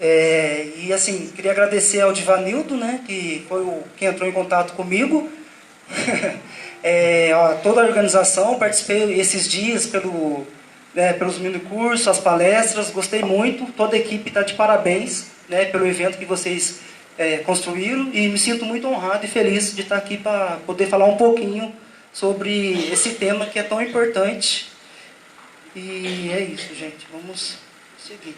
E assim, queria agradecer ao Divanildo, né, que foi o que entrou em contato comigo. Toda a organização, participei esses dias pelos minicursos, as palestras, gostei muito. Toda a equipe está de parabéns, né, pelo evento que vocês construíram, e me sinto muito honrado e feliz de estar aqui para poder falar um pouquinho sobre esse tema que é tão importante. E é isso, gente. Vamos seguir.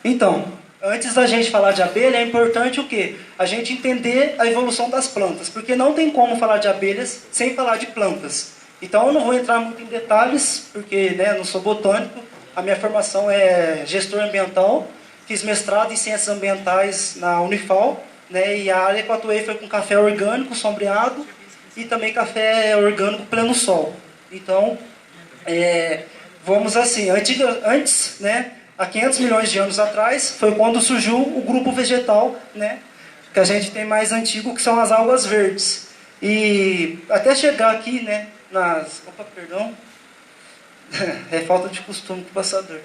Então, antes da gente falar de abelha, é importante o quê? A gente entender a evolução das plantas, porque não tem como falar de abelhas sem falar de plantas. Então, eu não vou entrar muito em detalhes, porque eu não sou botânico, a minha formação é gestor ambiental, fiz mestrado em ciências ambientais na Unifal, e a área que eu atuei foi com café orgânico sombreado e também café orgânico pleno sol. Então, vamos assim, antes, há 500 milhões de anos atrás, foi quando surgiu o grupo vegetal, que a gente tem mais antigo, que são as algas verdes. E até chegar aqui, Opa, perdão. É falta de costume do passador.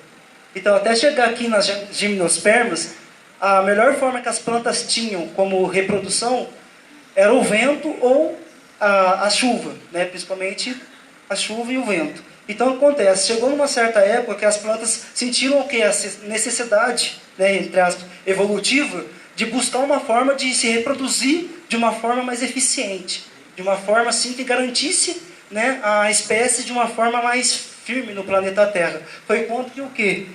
Então, até chegar aqui nas gimnospermas, a melhor forma que as plantas tinham como reprodução era o vento ou a chuva, principalmente a chuva e o vento. Então acontece, chegou numa certa época que as plantas sentiram o que? A necessidade, entre aspas, evolutiva, de buscar uma forma de se reproduzir de uma forma mais eficiente, de uma forma assim que garantisse a espécie de uma forma mais firme no planeta Terra. Foi quando que o quê?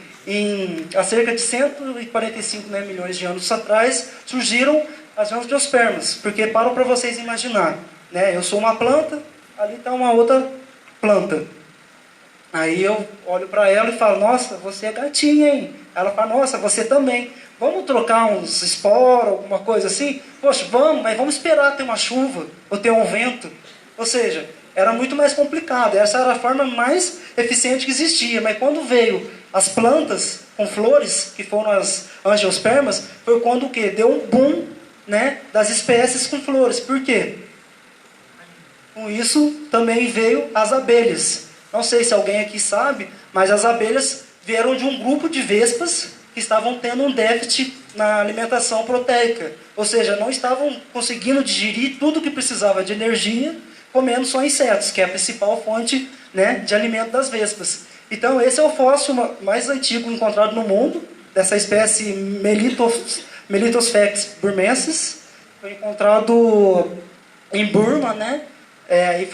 Há cerca de 145 milhões de anos atrás, surgiram as angiospermas, porque para vocês imaginar, eu sou uma planta, ali está uma outra planta. Aí eu olho para ela e falo, nossa, você é gatinha, hein? Ela fala, nossa, você também. Vamos trocar uns esporos, alguma coisa assim? Poxa, vamos, mas vamos esperar ter uma chuva ou ter um vento. Ou seja, era muito mais complicado. Essa era a forma mais eficiente que existia. Mas quando veio as plantas com flores, que foram as angiospermas, foi quando o quê? Deu um boom, das espécies com flores. Por quê? Com isso também veio as abelhas. Não sei se alguém aqui sabe, mas as abelhas vieram de um grupo de vespas que estavam tendo um déficit na alimentação proteica. Ou seja, não estavam conseguindo digerir tudo que precisava de energia, comendo só insetos, que é a principal fonte de alimento das vespas. Então esse é o fóssil mais antigo encontrado no mundo, dessa espécie Melitosphex burmensis. Foi encontrado em Burma, e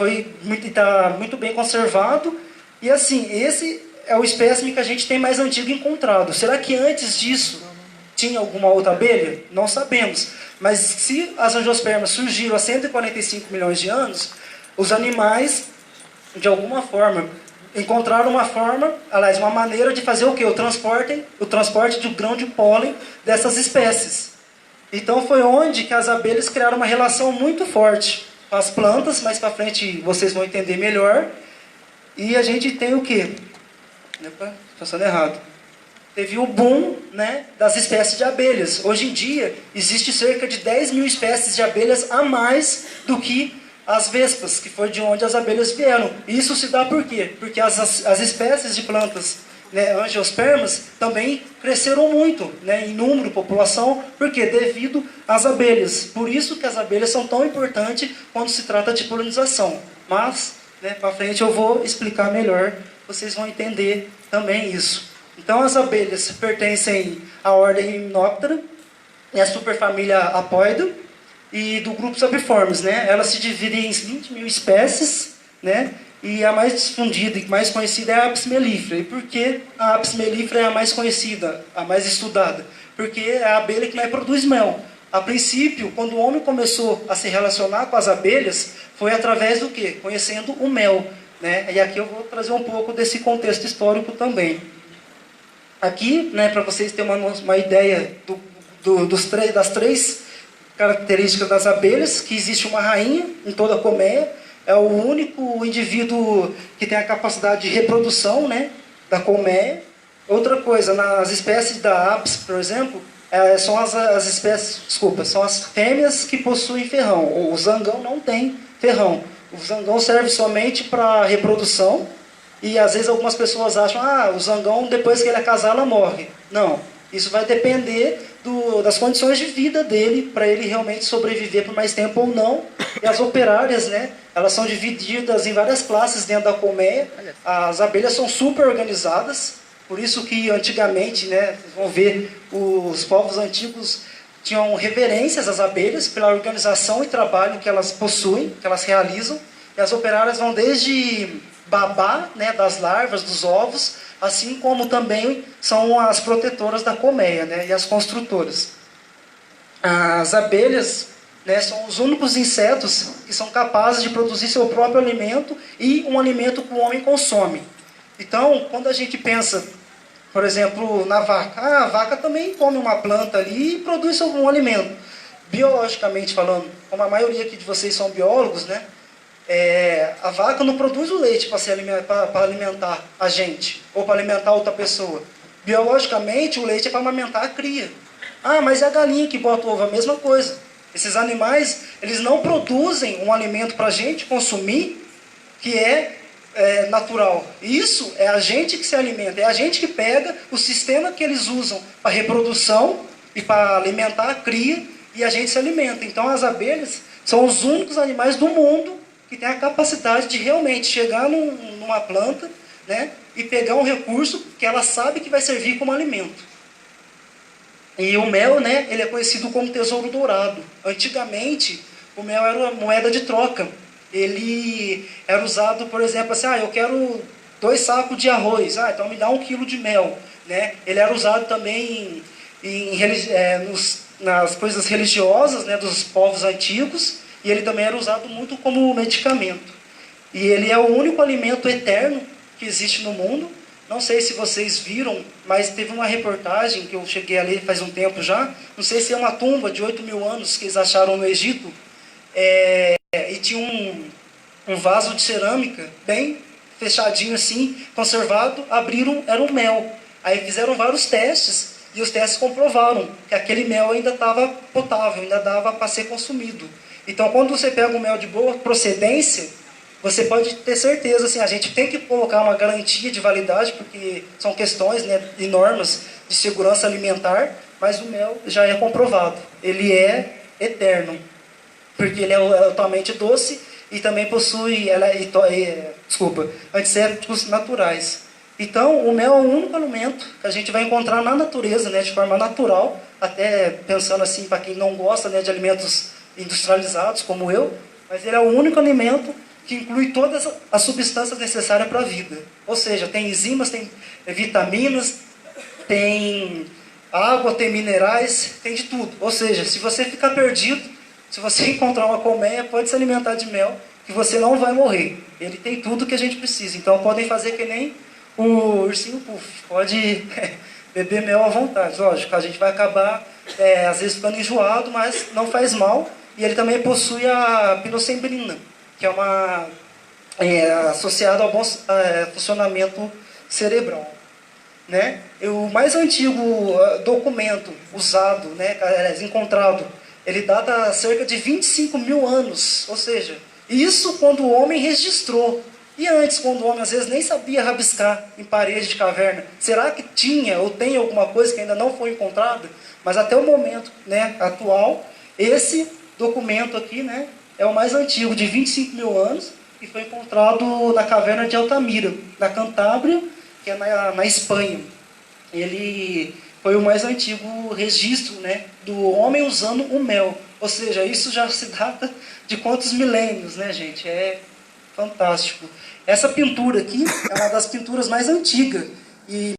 está muito bem conservado. E assim, esse é o espécime que a gente tem mais antigo encontrado. Será que antes disso tinha alguma outra abelha? Não sabemos. Mas se as angiospermas surgiram há 145 milhões de anos, os animais, de alguma forma, encontraram uma maneira de fazer o quê? O transporte de grão de pólen dessas espécies. Então foi onde que as abelhas criaram uma relação muito forte com as plantas, mais para frente vocês vão entender melhor. E a gente tem o quê? Opa, passando errado. Teve o boom das espécies de abelhas. Hoje em dia, existe cerca de 10 mil espécies de abelhas a mais do que as vespas, que foi de onde as abelhas vieram. E isso se dá por quê? Porque as espécies de plantas angiospermas também cresceram muito em número, população. Por quê? Devido às abelhas. Por isso que as abelhas são tão importantes quando se trata de polinização. Mas, para frente eu vou explicar melhor, vocês vão entender também isso. Então as abelhas pertencem à ordem Hymenoptera, e à superfamília Apoida, e do grupo Sabiformes. Elas se dividem em 20 mil espécies, e a mais difundida e mais conhecida é a Apis mellifera. E por que a Apis mellifera é a mais conhecida, a mais estudada? Porque é a abelha que mais produz mel. A princípio, quando o homem começou a se relacionar com as abelhas, foi através do quê? Conhecendo o mel. E aqui eu vou trazer um pouco desse contexto histórico também. Aqui, para vocês terem uma ideia das três características das abelhas, que existe uma rainha em toda a colmeia, é o único indivíduo que tem a capacidade de reprodução da colmeia. Outra coisa, nas espécies da Apis, por exemplo, são são as fêmeas que possuem ferrão. O zangão não tem ferrão. O zangão serve somente para reprodução E às vezes algumas pessoas acham, o zangão, depois que ele é casado, ela morre. Não, isso vai depender das condições de vida dele, para ele realmente sobreviver por mais tempo ou não. E as operárias, né, elas são divididas em várias classes dentro da colmeia. As abelhas são super organizadas, por isso que antigamente, né, vocês vão ver, os povos antigos tinham reverências às abelhas pela organização e trabalho que elas possuem, que elas realizam. E as operárias vão desde babar, né, das larvas, dos ovos, assim como também são as protetoras da colmeia, né, e as construtoras. As abelhas, né, são os únicos insetos que são capazes de produzir seu próprio alimento e um alimento que o homem consome. Então, quando a gente pensa, por exemplo, na vaca, a vaca também come uma planta ali e produz algum alimento. Biologicamente falando, como a maioria aqui de vocês são biólogos, né, a vaca não produz o leite para alimentar a gente, ou para alimentar outra pessoa. Biologicamente, o leite é para amamentar a cria. Mas é a galinha que bota o ovo, a mesma coisa. Esses animais, eles não produzem um alimento para a gente consumir, que é natural. Isso é a gente que se alimenta, é a gente que pega o sistema que eles usam para reprodução e para alimentar a cria, e a gente se alimenta. Então as abelhas são os únicos animais do mundo que tem a capacidade de realmente chegar numa planta, né, e pegar um recurso que ela sabe que vai servir como alimento. E o mel, né, ele é conhecido como tesouro dourado. Antigamente, o mel era uma moeda de troca. Ele era usado, por exemplo, assim, eu quero 2 sacos de arroz, então me dá 1 quilo de mel. Né? Ele era usado também nas coisas religiosas, né, dos povos antigos, e ele também era usado muito como medicamento. E ele é o único alimento eterno que existe no mundo. Não sei se vocês viram, mas teve uma reportagem que eu cheguei a ler faz um tempo já. Não sei se é uma tumba de 8.000 anos que eles acharam no Egito. E tinha um vaso de cerâmica, bem fechadinho assim, conservado. Abriram, era um mel. Aí fizeram vários testes, e os testes comprovaram que aquele mel ainda estava potável, ainda dava para ser consumido. Então, quando você pega um mel de boa procedência, você pode ter certeza, assim, a gente tem que colocar uma garantia de validade, porque são questões, né, de normas de segurança alimentar, mas o mel já é comprovado. Ele é eterno, porque ele é altamente doce e também possui antissépticos naturais. Então, o mel é o único alimento que a gente vai encontrar na natureza, né, de forma natural, até pensando assim, para quem não gosta, né, de alimentos industrializados, como eu, mas ele é o único alimento que inclui todas as substâncias necessárias para a vida. Ou seja, tem enzimas, tem vitaminas, tem água, tem minerais, tem de tudo. Ou seja, se você ficar perdido, se você encontrar uma colmeia, pode se alimentar de mel, que você não vai morrer. Ele tem tudo que a gente precisa. Então podem fazer que nem o ursinho Puff. Pode beber mel à vontade. Lógico, a gente vai acabar, às vezes, ficando enjoado, mas não faz mal. E ele também possui a pinosembrina, que é associado ao bom funcionamento cerebral. Né? O mais antigo documento usado, né, encontrado, ele data cerca de 25.000 anos. Ou seja, isso quando o homem registrou. E antes, quando o homem às vezes nem sabia rabiscar em parede de caverna, será que tinha ou tem alguma coisa que ainda não foi encontrada? Mas até o momento, né, atual, esse documento aqui, né, é o mais antigo, de 25.000 anos, e foi encontrado na caverna de Altamira, na Cantábria, que é na Espanha. Ele foi o mais antigo registro, né, do homem usando o mel. Ou seja, isso já se data de quantos milênios, né, gente? É fantástico. Essa pintura aqui é uma das pinturas mais antigas. E